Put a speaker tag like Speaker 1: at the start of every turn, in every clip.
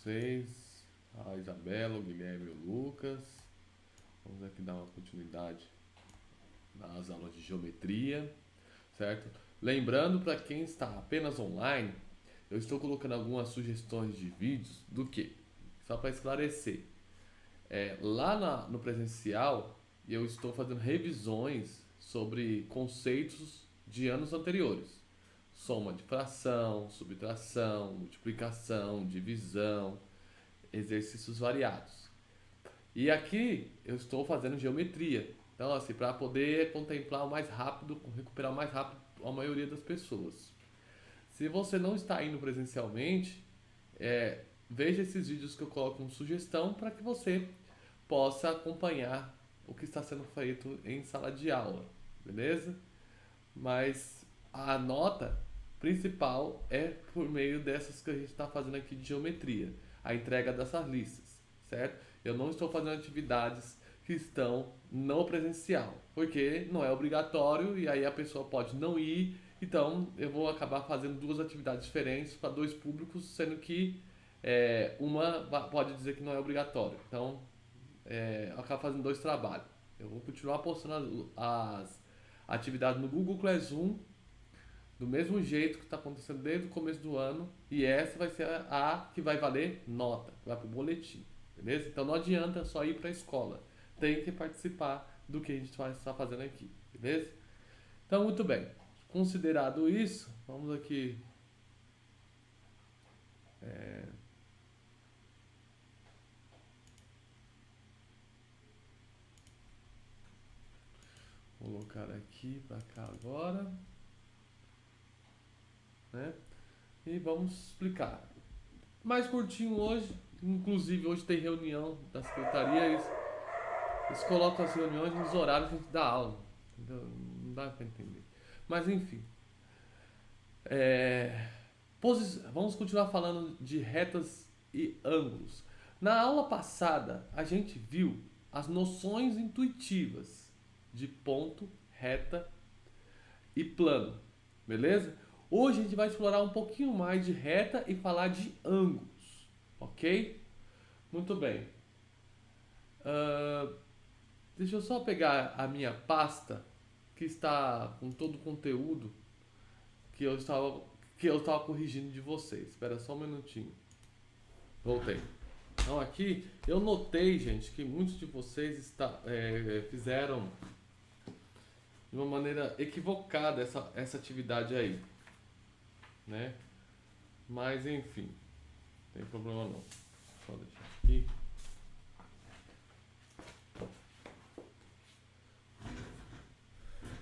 Speaker 1: vocês, a Isabela, o Guilherme e o Lucas. Vamos aqui dar uma continuidade nas aulas de geometria, certo? Lembrando para quem está apenas online, eu estou colocando algumas sugestões de vídeos do que? Só para esclarecer. No presencial, eu estou fazendo revisões sobre conceitos de anos anteriores. Soma de fração, subtração, multiplicação, divisão, exercícios variados. E aqui eu estou fazendo geometria. Então, assim, para poder contemplar o mais rápido, recuperar o mais rápido a maioria das pessoas. Se você não está indo presencialmente, veja esses vídeos que eu coloco como sugestão para que você possa acompanhar o que está sendo feito em sala de aula, beleza? Mas a nota principal é por meio dessas que a gente está fazendo aqui de geometria, a entrega dessas listas, certo? Eu não estou fazendo atividades que estão no presencial, porque não é obrigatório e aí a pessoa pode não ir, então eu vou acabar fazendo duas atividades diferentes para dois públicos, sendo que uma pode dizer que não é obrigatório. Então, eu acabo fazendo dois trabalhos. Eu vou continuar postando as atividades no Google Classroom do mesmo jeito que está acontecendo desde o começo do ano, e essa vai ser a que vai valer nota, que vai para o boletim, beleza? Então não adianta só ir para a escola, tem que participar do que a gente vai estar fazendo aqui, beleza? Então, muito bem. Considerado isso, vamos aqui colocar aqui para cá agora, né? E vamos explicar. Mais curtinho hoje, inclusive hoje tem reunião da secretaria, eles colocam as reuniões nos horários que a gente dá aula. Entendeu? Não dá para entender. Mas enfim. É, vamos continuar falando de retas e ângulos. Na aula passada, a gente viu as noções intuitivas de ponto, reta e plano, beleza? Hoje a gente vai explorar um pouquinho mais de reta e falar de ângulos, ok? Muito bem. Deixa eu só pegar a minha pasta que está com todo o conteúdo que eu estava, que eu estava corrigindo de vocês. Espera só um minutinho. Voltei. Então aqui eu notei, gente, que muitos de vocês fizeram de uma maneira equivocada essa atividade aí, né? Mas enfim, não tem problema não. Só deixar aqui.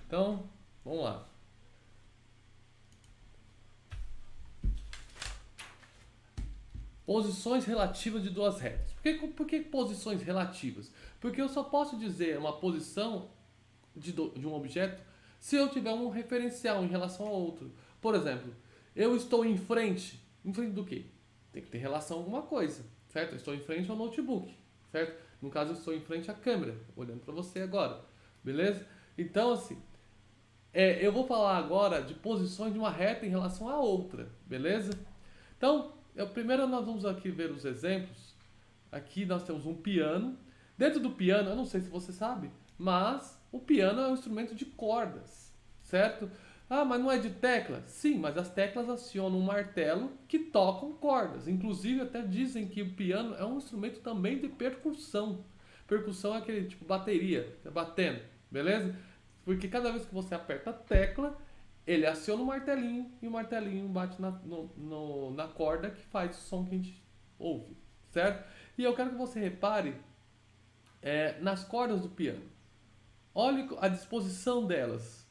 Speaker 1: Então, vamos lá. Posições relativas de duas retas. Por que posições relativas? Porque eu só posso dizer uma posição de um objeto se eu tiver um referencial em relação ao outro. Por exemplo, eu estou em frente. Em frente do quê? Tem que ter relação a alguma coisa, certo? Eu estou em frente ao notebook, certo? No caso, eu estou em frente à câmera, olhando para você agora, beleza? Então, assim, eu vou falar agora de posições de uma reta em relação à outra, beleza? Então, primeiro nós vamos aqui ver os exemplos. Aqui nós temos um piano. Dentro do piano, eu não sei se você sabe, mas o piano é um instrumento de cordas, certo? Ah, mas não é de tecla? Sim, mas as teclas acionam um martelo que tocam cordas. Inclusive, até dizem que o piano é um instrumento também de percussão. Percussão é aquele tipo bateria, batendo, beleza? Porque cada vez que você aperta a tecla, ele aciona o martelinho e o martelinho bate na corda que faz o som que a gente ouve, certo? E eu quero que você repare nas cordas do piano. Olhe a disposição delas,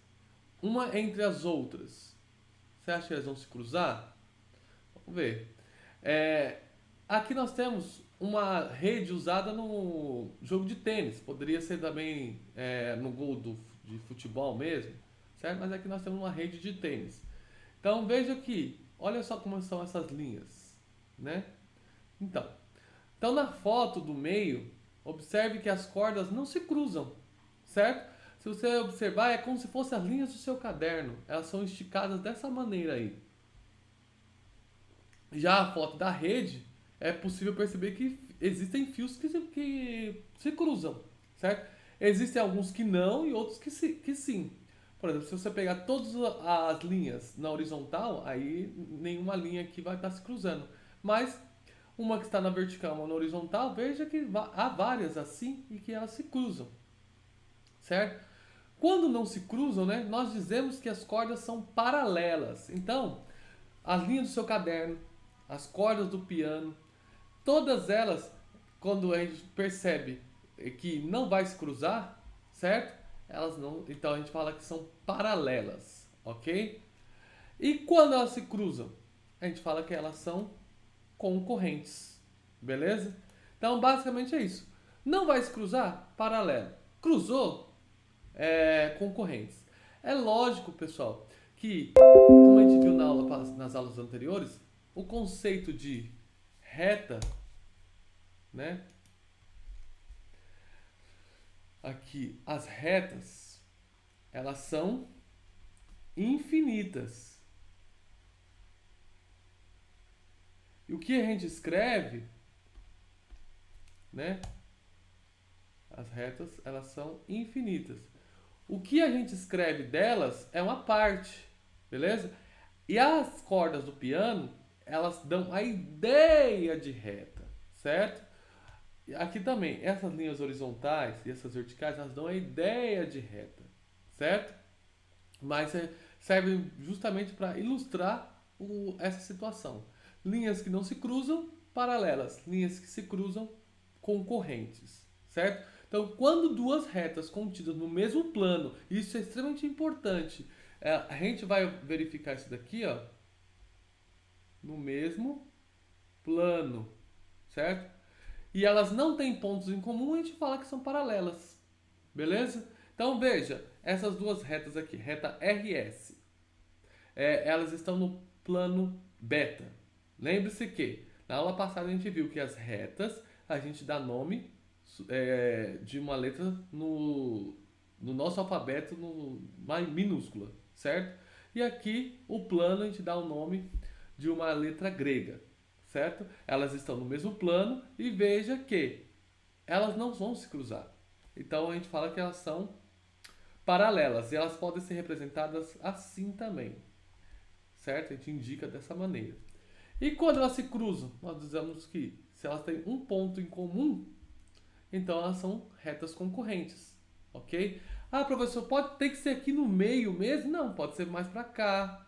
Speaker 1: uma entre as outras. Você acha que elas vão se cruzar? Vamos ver. Aqui nós temos uma rede usada no jogo de tênis. Poderia ser também no gol de futebol mesmo, certo? Mas aqui nós temos uma rede de tênis. Então veja aqui, olha só como são essas linhas, né? Então na foto do meio, observe que as cordas não se cruzam, certo? Se você observar, é como se fossem as linhas do seu caderno. Elas são esticadas dessa maneira aí. Já a foto da rede, é possível perceber que existem fios que se cruzam, certo? Existem alguns que não e outros que sim. Por exemplo, se você pegar todas as linhas na horizontal, aí nenhuma linha aqui vai estar se cruzando. Mas uma que está na vertical, uma na horizontal, veja que há várias assim e que elas se cruzam, certo? Quando não se cruzam, né, nós dizemos que as cordas são paralelas. Então, as linhas do seu caderno, as cordas do piano, todas elas, quando a gente percebe que não vai se cruzar, certo? Elas não, então a gente fala que são paralelas, ok? E quando elas se cruzam, a gente fala que elas são concorrentes, beleza? Então basicamente é isso. Não vai se cruzar? Paralelo. Cruzou? Concorrentes. É lógico, pessoal, que como a gente viu nas aulas anteriores, o conceito de reta, né? Aqui, as retas, elas são infinitas. E o que a gente escreve, né? As retas, elas são infinitas. O que a gente escreve delas é uma parte, beleza? E as cordas do piano, elas dão a ideia de reta, certo? E aqui também, essas linhas horizontais e essas verticais, elas dão a ideia de reta, certo? Mas servem justamente para ilustrar essa situação. Linhas que não se cruzam, paralelas. Linhas que se cruzam, concorrentes, certo? Então, quando duas retas contidas no mesmo plano, isso é extremamente importante. A gente vai verificar isso daqui, ó, no mesmo plano, certo? E elas não têm pontos em comum, a gente fala que são paralelas, beleza? Então veja, essas duas retas aqui, reta RS, elas estão no plano beta. Lembre-se que na aula passada a gente viu que as retas a gente dá nome de uma letra no nosso alfabeto minúscula, certo? E aqui o plano a gente dá o nome de uma letra grega, certo? Elas estão no mesmo plano e veja que elas não vão se cruzar. Então a gente fala que elas são paralelas e elas podem ser representadas assim também, certo? A gente indica dessa maneira. E quando elas se cruzam, nós dizemos que se elas têm um ponto em comum, então elas são retas concorrentes, ok? Ah, professor, pode ter que ser aqui no meio mesmo? Não, pode ser mais para cá,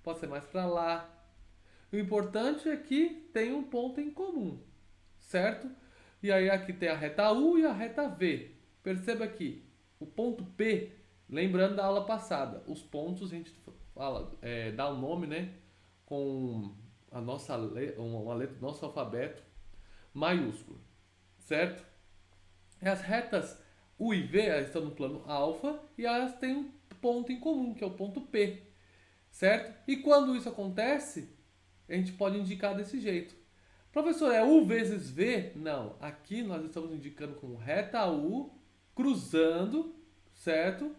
Speaker 1: pode ser mais para lá. O importante é que tem um ponto em comum, certo? E aí aqui tem a reta U e a reta V. Perceba aqui, o ponto P, lembrando da aula passada, os pontos a gente fala, dá o nome, né, com a nossa uma letra do nosso alfabeto maiúscula, certo? As retas U e V elas estão no plano alfa e elas têm um ponto em comum, que é o ponto P, certo? E quando isso acontece, a gente pode indicar desse jeito. Professor, é U vezes V? Não. Aqui nós estamos indicando com reta U cruzando, certo?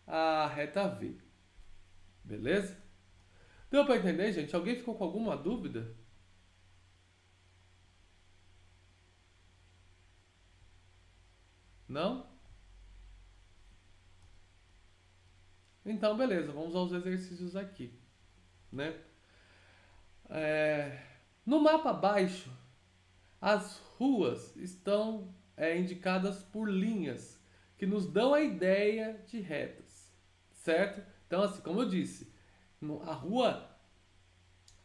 Speaker 1: A reta V. Beleza? Deu para entender, gente? Alguém ficou com alguma dúvida? Não? Então, beleza. Vamos aos exercícios aqui, né? É, No mapa abaixo, as ruas estão indicadas por linhas que nos dão a ideia de retas, certo? Então, assim, como eu disse, a rua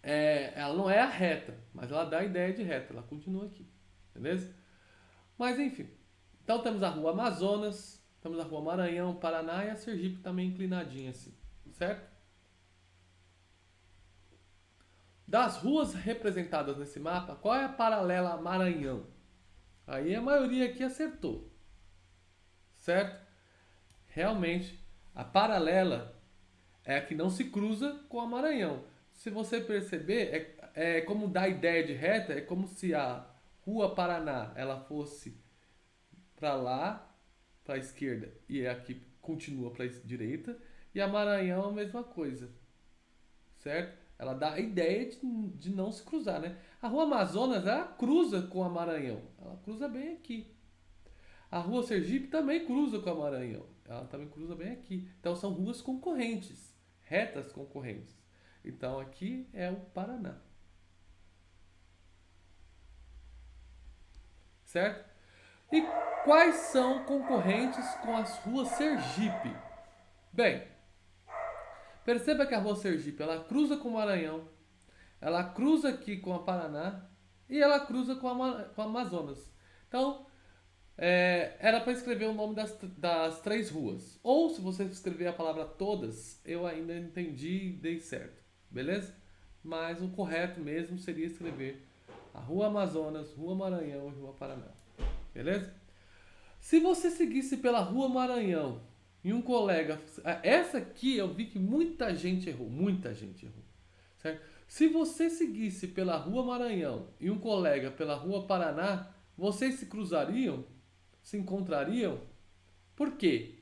Speaker 1: ela não é a reta, mas ela dá a ideia de reta, ela continua aqui, beleza? Mas enfim, então temos a rua Amazonas, temos a rua Maranhão, Paraná e a Sergipe também inclinadinha assim, certo? Das ruas representadas nesse mapa, qual é a paralela a Maranhão? Aí a maioria aqui acertou, certo? Realmente, a paralela é a que não se cruza com a Maranhão. Se você perceber, como dá a ideia de reta, é como se a Rua Paraná ela fosse para lá, para a esquerda, e aqui continua para a direita, e a Maranhão a mesma coisa, certo? Ela dá a ideia de não se cruzar, né? A Rua Amazonas, ela cruza com a Maranhão. Ela cruza bem aqui. A Rua Sergipe também cruza com a Maranhão. Ela também cruza bem aqui. Então são ruas concorrentes, retas concorrentes. Então aqui é o Paraná. Certo? E quais são concorrentes com as ruas Sergipe? Bem, perceba que a Rua Sergipe, ela cruza com o Maranhão, ela cruza aqui com a Paraná e ela cruza com a Amazonas. Então, era para escrever o nome das três ruas. Ou, se você escrever a palavra todas, eu ainda entendi e dei certo. Beleza? Mas o correto mesmo seria escrever a Rua Amazonas, Rua Maranhão e Rua Paraná. Beleza? Se você seguisse pela Rua Maranhão e um colega... Essa aqui eu vi que muita gente errou. Muita gente errou. Certo? Se você seguisse pela Rua Maranhão e um colega pela Rua Paraná, vocês se cruzariam? Se encontrariam? Por quê?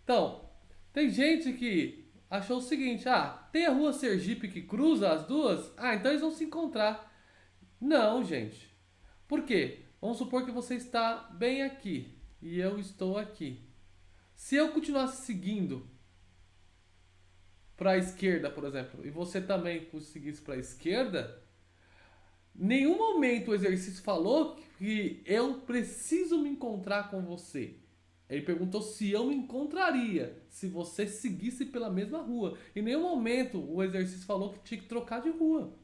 Speaker 1: Então, tem gente que achou o seguinte: tem a Rua Sergipe que cruza as duas? Então eles vão se encontrar. Não, gente. Por quê? Vamos supor que você está bem aqui e eu estou aqui. Se eu continuasse seguindo para a esquerda, por exemplo, e você também seguisse para a esquerda, nenhum momento o exercício falou que eu preciso me encontrar com você. Ele perguntou se eu me encontraria se você seguisse pela mesma rua. Em nenhum momento o exercício falou que tinha que trocar de rua.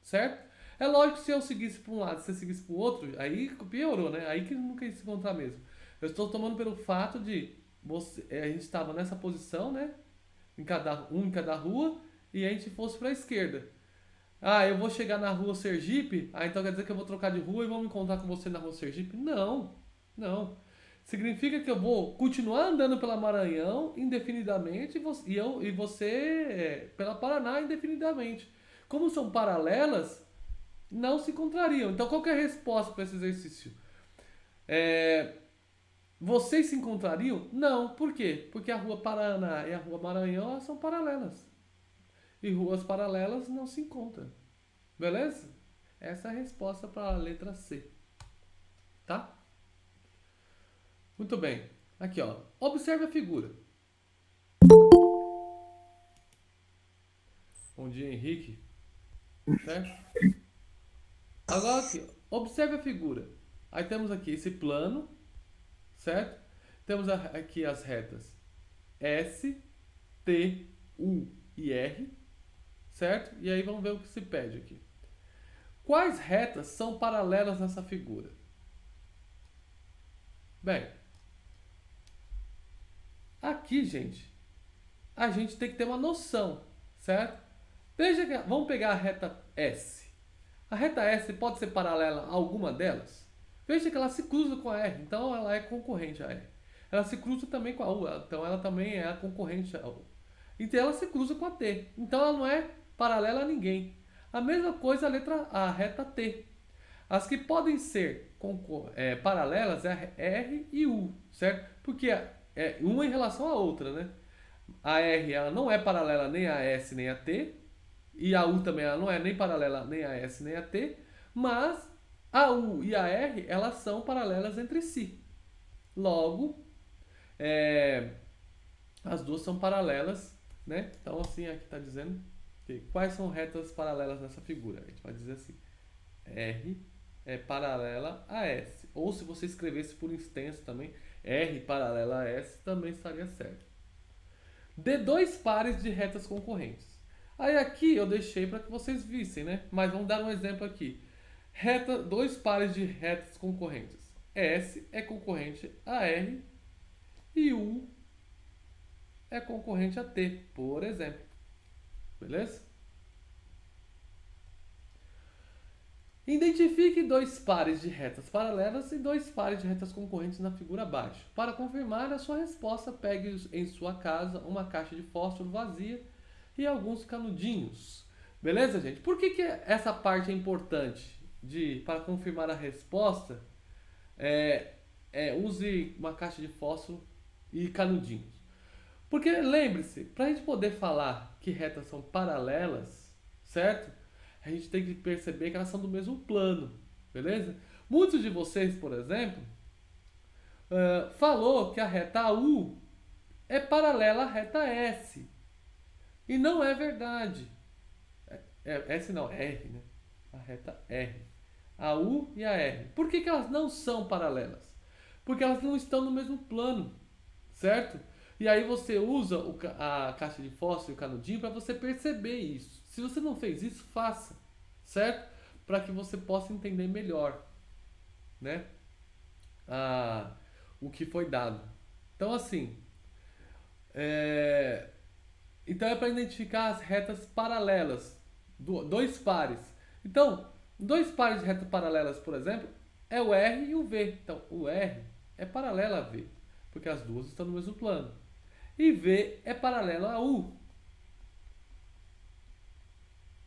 Speaker 1: Certo? É lógico que se eu seguisse para um lado e você seguisse para o outro, aí piorou, né? Aí que nunca ia se encontrar mesmo. Eu estou tomando pelo fato de a gente estava nessa posição, né? em cada rua, e a gente fosse para a esquerda. Eu vou chegar na Rua Sergipe, então quer dizer que eu vou trocar de rua e vou me encontrar com você na Rua Sergipe? Não, não. Significa que eu vou continuar andando pela Maranhão indefinidamente e você pela Paraná indefinidamente. Como são paralelas, não se encontrariam. Então qual que é a resposta para esse exercício? Vocês se encontrariam? Não. Por quê? Porque a Rua Paraná e a Rua Maranhão são paralelas. E ruas paralelas não se encontram. Beleza? Essa é a resposta para a letra C. Tá? Muito bem. Aqui, ó. Observe a figura. Bom dia, Henrique. Certo? Agora aqui, ó. Observe a figura. Aí temos aqui esse plano, certo? Temos aqui as retas S, T, U e R, certo? E aí vamos ver o que se pede aqui. Quais retas são paralelas nessa figura? Bem, aqui, gente, a gente tem que ter uma noção, certo? Veja que vamos pegar a reta S. A reta S pode ser paralela a alguma delas? Veja que ela se cruza com a R, então ela é concorrente a R. Ela se cruza também com a U, então ela também é a concorrente a U. Então ela se cruza com a T, então ela não é paralela a ninguém. A mesma coisa a reta T. As que podem ser paralelas é a R e U, certo? Porque uma em relação à outra, né? A R ela não é paralela nem a S nem a T, e a U também ela não é nem paralela nem a S nem a T, mas a U e a R elas são paralelas entre si. Logo, as duas são paralelas, né? Então assim aqui está dizendo que quais são retas paralelas nessa figura. A gente vai dizer assim: R é paralela a S. Ou se você escrevesse por extenso também, R paralela a S também estaria certo. Dê dois pares de retas concorrentes. Aí aqui eu deixei para que vocês vissem, né? Mas vamos dar um exemplo aqui. Dois pares de retas concorrentes. S é concorrente a R e U é concorrente a T, por exemplo. Beleza? Identifique dois pares de retas paralelas e dois pares de retas concorrentes na figura abaixo. Para confirmar a sua resposta, pegue em sua casa uma caixa de fósforo vazia e alguns canudinhos. Beleza, gente? Por que essa parte é importante? Para confirmar a resposta, use uma caixa de fósforo e canudinhos. Porque lembre-se, para a gente poder falar que retas são paralelas, certo? a gente tem que perceber que elas são do mesmo plano, beleza? Muitos de vocês, por exemplo, falou que a reta U é paralela à reta S. E não é verdade. S não, R, né? A reta R. A U e a R. Por que elas não são paralelas? Porque elas não estão no mesmo plano, certo? E aí você usa a caixa de fósforo e o canudinho para você perceber isso. Se você não fez isso, faça, certo? Para que você possa entender melhor, né? O que foi dado. Então, assim, então é para identificar as retas paralelas, dois pares. Então, dois pares de retas paralelas, por exemplo, é o R e o V. Então, o R é paralelo a V, porque as duas estão no mesmo plano. E V é paralelo a U.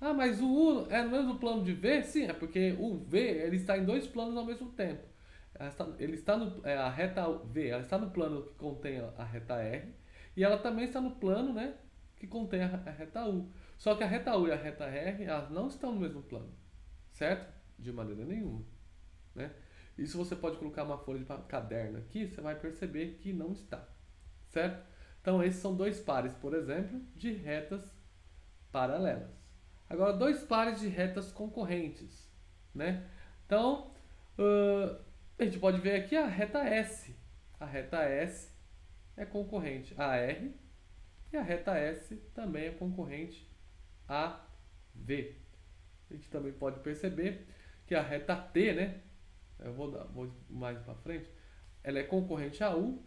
Speaker 1: Ah, mas o U é no mesmo plano de V? Sim, é porque o V ele está em dois planos ao mesmo tempo. Ele está no, a reta V, ela está no plano que contém a reta R, e ela também está no plano, né, que contém a reta U. Só que a reta U e a reta R, elas não estão no mesmo plano, certo? De maneira nenhuma, né? Isso você pode colocar uma folha de caderno aqui, você vai perceber que não está, certo? Então esses são dois pares, por exemplo, de retas paralelas. Agora, dois pares de retas concorrentes, né? Então, a gente pode ver aqui a reta S. A reta S é concorrente a R e a reta S também é concorrente a V. A gente também pode perceber que a reta T, né? Eu vou mais para frente. Ela é concorrente a U,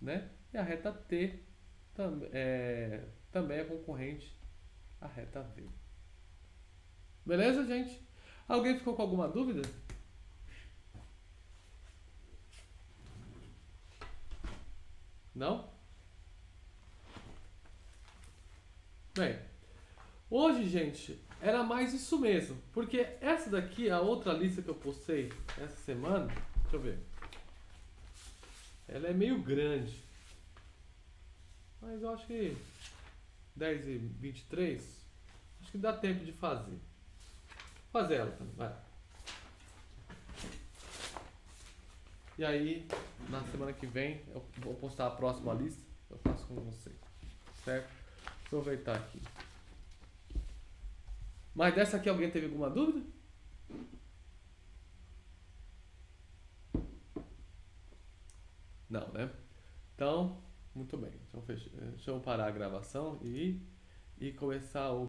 Speaker 1: né? E a reta T também é concorrente à reta V. Beleza, gente? Alguém ficou com alguma dúvida? Não? Bem, hoje, gente, era mais isso mesmo. Porque essa daqui, a outra lista que eu postei essa semana, deixa eu ver. Ela é meio grande. Mas eu acho que 10h23, acho que dá tempo de fazer. Fazer ela também, vai. E aí, na semana que vem, eu vou postar a próxima lista. Eu faço com vocês, certo? Vou aproveitar aqui. Mas dessa aqui alguém teve alguma dúvida? Não, né? Então, muito bem. Então, deixa eu parar a gravação e começar o